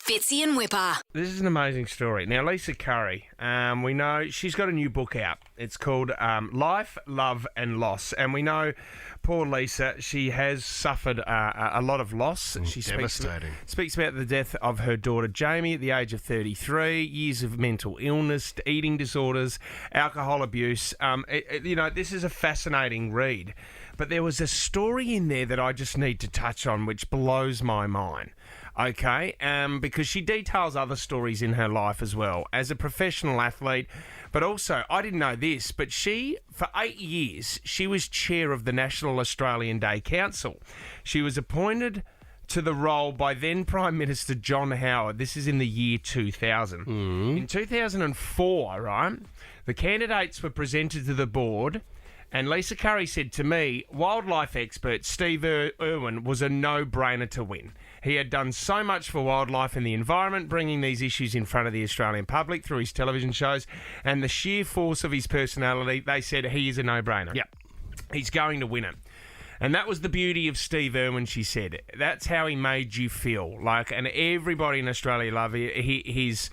Fitzy and Whipper. This is an amazing story. Now, Lisa Curry, we know she's got a new book out. It's called Life, Love and Loss. And we know poor Lisa, she has suffered a lot of loss. She devastating. Speaks about the death of her daughter Jamie at the age of 33, years of mental illness, eating disorders, alcohol abuse. This is a fascinating read. But there was a story in there that I just need to touch on which blows my mind. Okay, because she details other stories in her life as well as a professional athlete. But also, I didn't know this, but she, for 8 years, she was chair of the National Australian Day Council. She was appointed to the role by then Prime Minister John Howard. This is in the year 2000. In 2004, right, the candidates were presented to the board. And Lisa Curry said to me, wildlife expert Steve Irwin was a no-brainer to win. He had done so much for wildlife and the environment, bringing these issues in front of the Australian public through his television shows, and the sheer force of his personality, they said he is a no-brainer. Yep. He's going to win it. And that was the beauty of Steve Irwin, she said. That's how he made you feel. And everybody in Australia loved his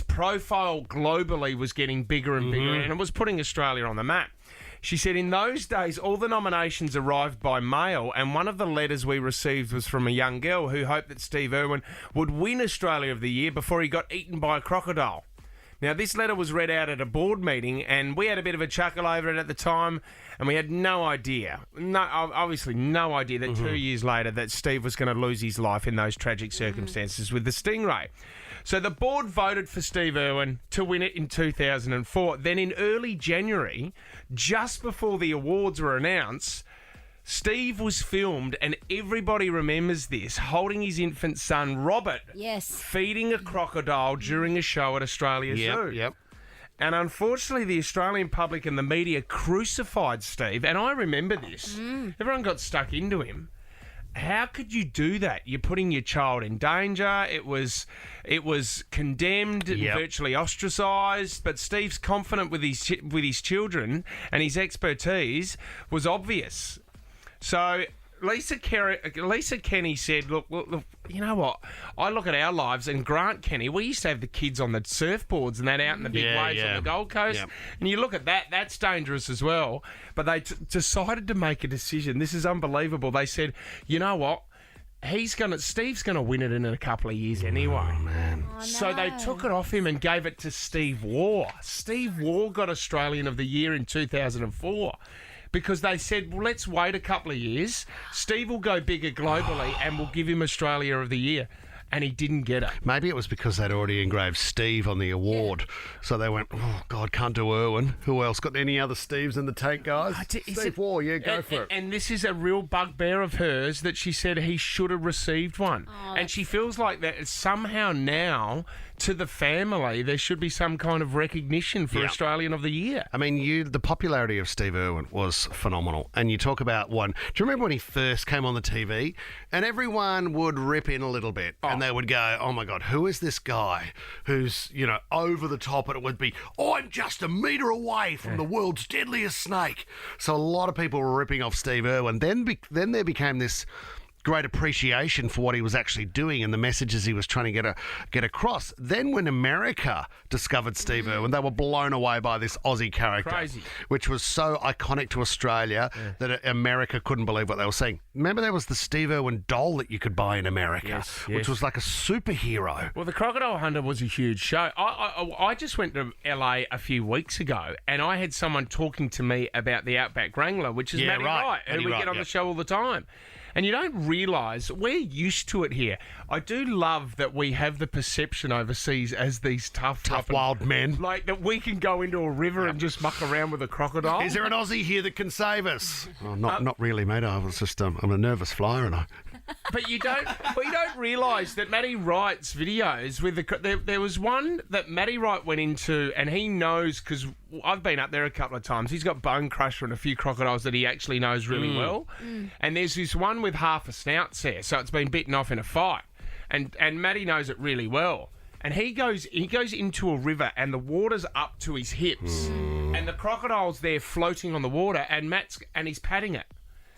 profile globally was getting bigger and bigger, and it was putting Australia on the map. She said, in those days, all the nominations arrived by mail, and one of the letters we received was from a young girl who hoped that Steve Irwin would win Australia of the Year before he got eaten by a crocodile. Now, this letter was read out at a board meeting, and we had a bit of a chuckle over it at the time, and we had no idea, obviously no idea that 2 years later that Steve was going to lose his life in those tragic circumstances with the stingray. So the board voted for Steve Irwin to win it in 2004. Then in early January, just before the awards were announced, Steve was filmed, and everybody remembers this, holding his infant son, Robert, feeding a crocodile during a show at Australia Zoo. Yep. And unfortunately, the Australian public and the media crucified Steve, and I remember this. Everyone got stuck into him. How could you do that? You're putting your child in danger. It was condemned, virtually ostracised. But Steve's confident with his children and his expertise was obvious. So Lisa Kenny said, look, you know what? I look at our lives, and Grant Kenny, we used to have the kids on the surfboards and that out in the big waves on the Gold Coast. And you look at that, that's dangerous as well. But they decided to make a decision. This is unbelievable. They said, you know what? Steve's gonna win it in a couple of years anyway. Oh, man. Oh, no. So they took it off him and gave it to Steve Waugh. Steve Waugh got Australian of the Year in 2004. Because they said, well, let's wait a couple of years. Steve will go bigger globally and we'll give him Australia of the Year. And he didn't get it. Maybe it was because they'd already engraved Steve on the award. So they went, oh, God, can't do Irwin. Who else? Got any other Steves in the tank, guys? Steve Waugh, go for it. And this is a real bugbear of hers that she said he should have received one. And she feels like that somehow now, to the family, there should be some kind of recognition for Australian of the Year. I mean, the popularity of Steve Irwin was phenomenal. And you talk about one. Do you remember when he first came on the TV? And everyone would rip in a little bit. And they would go, oh, my God, who is this guy who's, over the top? And it would be, I'm just a metre away from the world's deadliest snake. So a lot of people were ripping off Steve Irwin. Then there became this great appreciation for what he was actually doing and the messages he was trying to get across. Then when America discovered Steve Irwin, they were blown away by this Aussie character, which was so iconic to Australia that America couldn't believe what they were seeing. Remember there was the Steve Irwin doll that you could buy in America, which was like a superhero. Well, the Crocodile Hunter was a huge show. I just went to LA a few weeks ago and I had someone talking to me about the Outback Wrangler, which is Matty Wright, who we get on the show all the time. And you don't realise, we're used to it here. I do love that we have the perception overseas as these tough wild men. Like that we can go into a river and just muck around with a crocodile. Is there an Aussie here that can save us? Oh, not really, mate. I was just, I'm a nervous flyer and I... But you don't realise that Matty Wright's videos with there was one that Matty Wright went into, and he knows, because I've been up there a couple of times. He's got Bone Crusher and a few crocodiles that he actually knows really well. And there's this one with half a snout there, so it's been bitten off in a fight. And Matty knows it really well. And he goes into a river and the water's up to his hips, and the crocodile's there floating on the water, and he's patting it.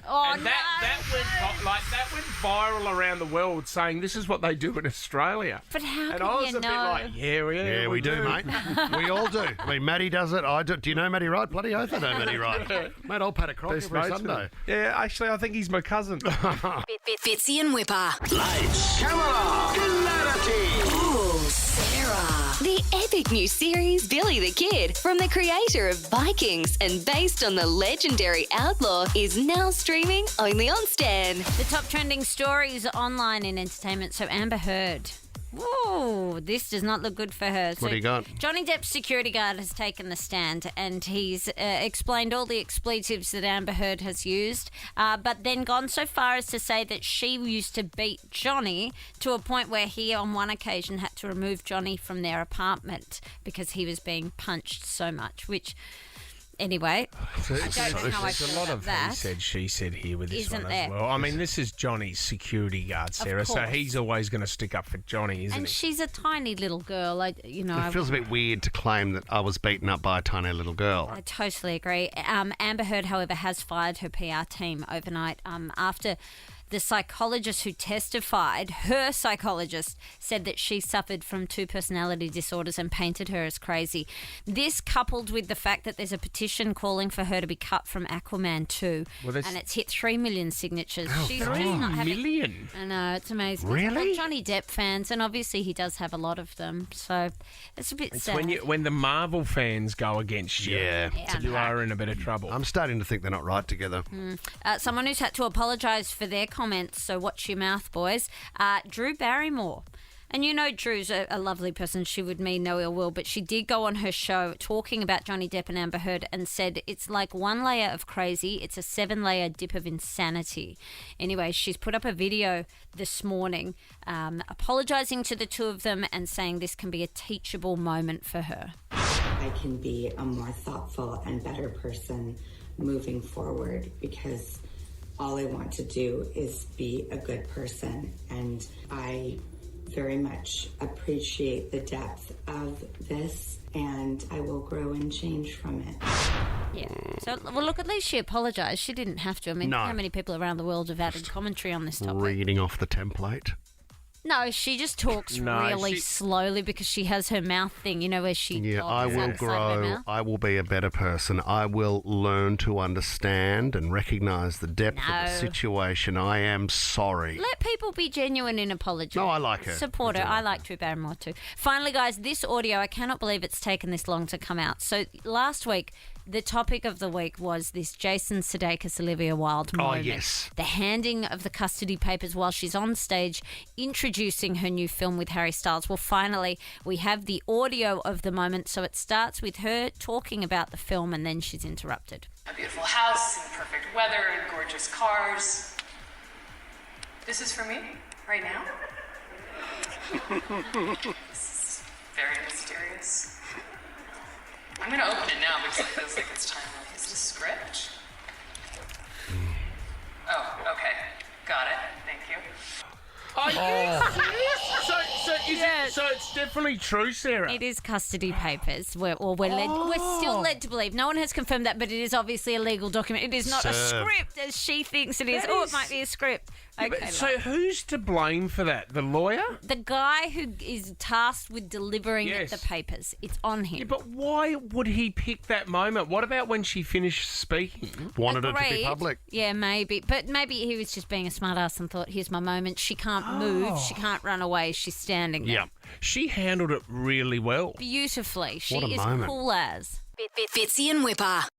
Oh, and that went viral around the world, saying this is what they do in Australia. But how And can I was you a bit know? like, yeah, we do, mate. We all do. I mean, Maddie does it. I do. Do you know Maddie Wright? Bloody oath, I know Maddie Wright. Mate, I'll pat a crock every Sunday. Yeah, actually, I think he's my cousin. Fitzy and Whipper. Lights, camera, clarity. Ooh, Sarah. The epic new series, Billy the Kid, from the creator of Vikings and based on the legendary Outlaw, is now streaming only on Stan. The top trending stories online in entertainment. So Amber Heard. Ooh, this does not look good for her. What do you got? Johnny Depp's security guard has taken the stand and he's explained all the expletives that Amber Heard has used, but then gone so far as to say that she used to beat Johnny to a point where he, on one occasion, had to remove Johnny from their apartment because he was being punched so much, which... Anyway, I don't know how I There's feel a lot about of that. he said, she said here with this Isn't one there? as well. I mean, this is Johnny's security guard, Sarah, so course. he's always going to stick up for Johnny, isn't And he? she's a tiny little girl. It feels a bit weird to claim that I was beaten up by a tiny little girl. I totally agree. Amber Heard, however, has fired her PR team overnight after the psychologist who testified, her psychologist, said that she suffered from 2 personality disorders and painted her as crazy. This coupled with the fact that there's a petition calling for her to be cut from Aquaman 2, and it's hit 3 million signatures. She's just not having... million? I know, it's amazing. Really? It's Johnny Depp fans, and obviously he does have a lot of them, so it's a bit sad. When the Marvel fans go against you, Yeah. you are in a bit of trouble. I'm starting to think they're not right together. Someone who's had to apologise for their comments, so watch your mouth, boys. Drew Barrymore. And you know Drew's a lovely person. She would mean no ill will, but she did go on her show talking about Johnny Depp and Amber Heard and said it's like 1 layer of crazy, it's a 7-layer dip of insanity. Anyway, she's put up a video this morning apologising to the two of them and saying this can be a teachable moment for her. I can be a more thoughtful and better person moving forward because all I want to do is be a good person, and I very much appreciate the depth of this, and I will grow and change from it. Yeah. So, well, look, at least she apologised. She didn't have to. I mean, No. how many people around the world have added commentary on this topic? Reading off the template. No, she just talks really slowly because she has her mouth thing, you know, where she Yeah, talks I will outside of her grow. mouth. I will be a better person. I will learn to understand and recognise the depth of the No. situation. I am sorry. Let people be genuine in apology. No, I like her. Support her. I I like Drew Barrymore too. Finally, guys, this audio, I cannot believe it's taken this long to come out. So last week, the topic of the week was this Jason Sudeikis, Olivia Wilde moment. yes. The handing of the custody papers while she's on stage introducing her new film with Harry Styles. Well, finally, we have the audio of the moment. So it starts with her talking about the film and then she's interrupted. A beautiful house and perfect weather and gorgeous cars. This is for me, right now. This is very mysterious. I'm gonna open it now because it feels like it's time. Is it a script? Oh, okay. Got it. Thank you. Are you serious? So it's definitely true, Sarah. It is custody papers. We're still led to believe. No one has confirmed that, but it is obviously a legal document. It is not a script as she thinks it is. That Oh, is- it might be a script. Okay, So love. who's to blame for that? The lawyer? The guy who is tasked with delivering Yes. the papers, it's on him. Yeah, but why would he pick that moment? What about when she finished speaking? Wanted it to be Agreed. public. Yeah, maybe. But maybe he was just being a smartass and thought, here's my moment. She can't move. She can't run away. She's standing there. Yeah. She handled it really well. Beautifully. She What a is moment. cool as. Fitzy and Whipper.